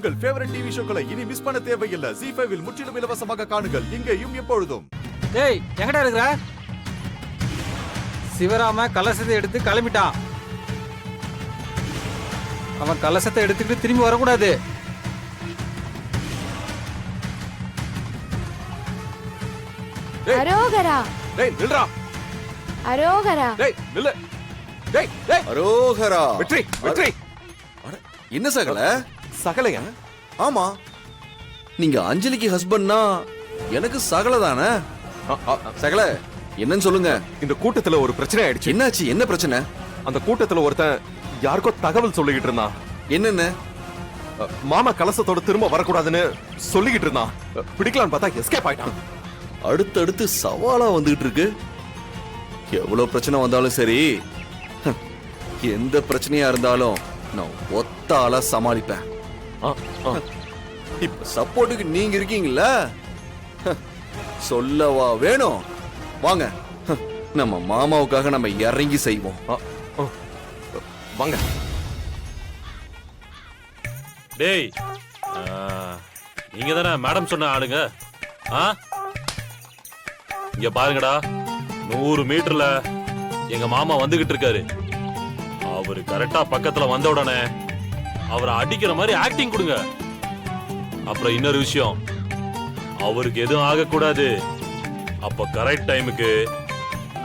உங்கள் favourite TV ஷோக்களை இனி miss பண்ண தேவையில்லை. ZEE5 இல் முற்றிலும் இலவசமாக காணுங்கள். இங்கேயும் எப்பொழுதும். டேய் எங்கடா இருக்கிற? சிவராம கலசத்தை எடுத்து கிளம்பிட்டான். அவன் கலசத்தை எடுத்துக்கிட்டு திரும்பி வரக்கூடாது. அரோகரா. டேய் நில்றா. அரோகரா. டேய் நில்லு. டேய் டேய் அரோகரா. வெற்றி வெற்றி. என்ன சகல? சகலையா? ஆமா, நீங்க அஞ்சலிக்கு ஹஸ்பண்ட்னா எனக்கு சகல தானே. சகல என்னன்னு சொல்லுங்க. இந்த கூட்டத்துல ஒரு பிரச்சனை ஆயிடுச்சு. என்னாச்சு? என்ன பிரச்சனை? அந்த கூட்டத்துல ஒருத்தன் யாருக்கோ தகவல் சொல்லிக்கிட்டு இருந்தான். என்னென்ன? மாமா கலசத்தோட திரும்ப வரக்கூடாதுன்னு சொல்லிக்கிட்டு இருந்தான். பிடிக்கலான்னு பார்த்தா எஸ்கேப் ஆயிட்டான். அடுத்தடுத்து சவாலா வந்துகிட்டு இருக்கு. எவ்வளவு பிரச்சனை வந்தாலும் சரி, எந்த பிரச்சனையா இருந்தாலும் நான் ஒத்த ஆளா சமாளிப்பேன். இப்ப சப்போர்ட்டுக்கு நீங்க இருக்கீங்கல்ல, சொல்லவா வேணும்? வாங்க, நம்ம மாமாவுக்காக நம்ம இறங்கி செய்வோம். வாங்க. டேய் நீங்க தானே மேடம் சொன்ன ஆளுங்க? இங்க பாருங்கடா, 100 மீட்டர்ல எங்க மாமா வந்துகிட்டு இருக்காரு. அவரு கரெக்டா பக்கத்துல வந்த உடனே அவரை அடிக்கிற மாதிரி ஆக்டிங் கொடுங்க. அப்புறம் இன்னொரு விஷயம், அவருக்கு எதுவும் ஆகக்கூடாது. அப்ப கரெக்ட் டைமுக்கு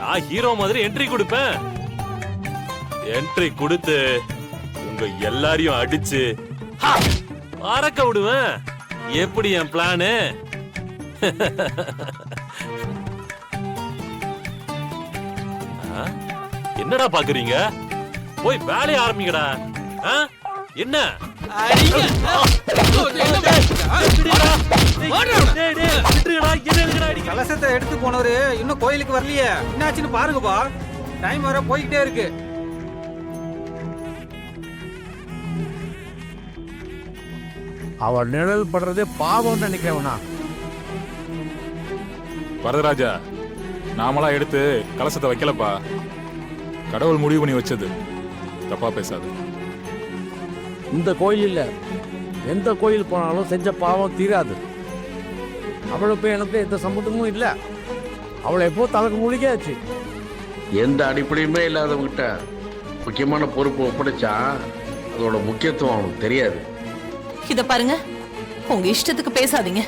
நான் ஹீரோ மாதிரி என்ட்ரி கொடுப்பேன். என்ட்ரி கொடுத்து உங்க எல்லாரையும் அடிச்சு பறக்க விடுவேன். எப்படி என் பிளானு? என்னடா பாக்குறீங்க? போய் வேலைய ஆரம்பிங்கடா. என்ன கலசத்தை எடுத்து போனவரு இன்னும் கோயிலுக்கு வரலையே. என்னாச்சுன்னு பாருங்கப்பா. டைம் வர போய்கிட்டே இருக்கு. அவள் நிழல் படுறதே பாவம் நினைக்கிறவனா? வரதராஜா, நாமளா எடுத்து கலசத்தை வைக்கலப்பா. கடவுள் முடிவு பண்ணி வச்சது. தப்பா பேசாது. இந்த கோயில் எந்த கோயில் போனாலும் செஞ்ச பாவம் தீராது. அவளுக்கு எனக்கு எந்த சம்பந்தமும் இல்லை. அவளை எப்போ தனக்கு முடிக்காச்சு. எந்த அடிப்படையுமே இல்லாதவங்கிட்ட முக்கியமான பொறுப்பு ஒப்படைச்சா அதோட முக்கியத்துவம் அவனுக்கு தெரியாது. இத பாருங்க, உங்க இஷ்டத்துக்கு பேசாதீங்க.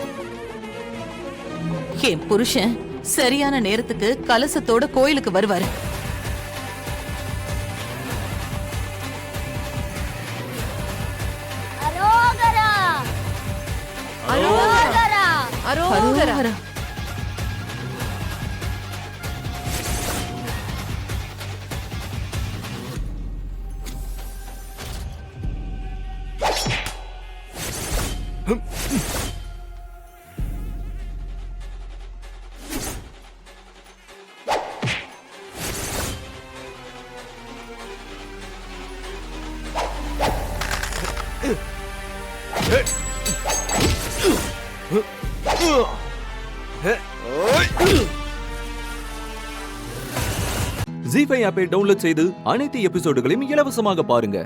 என் புருஷன் சரியான நேரத்துக்கு கலசத்தோட கோயிலுக்கு வருவாரு. அரோகரா. அரோகரா. அரோகரா. ZEE5 ஆப்பை டவுன்லோட் செய்து அனைத்து எபிசோடுகளையும் இலவசமாக பாருங்க.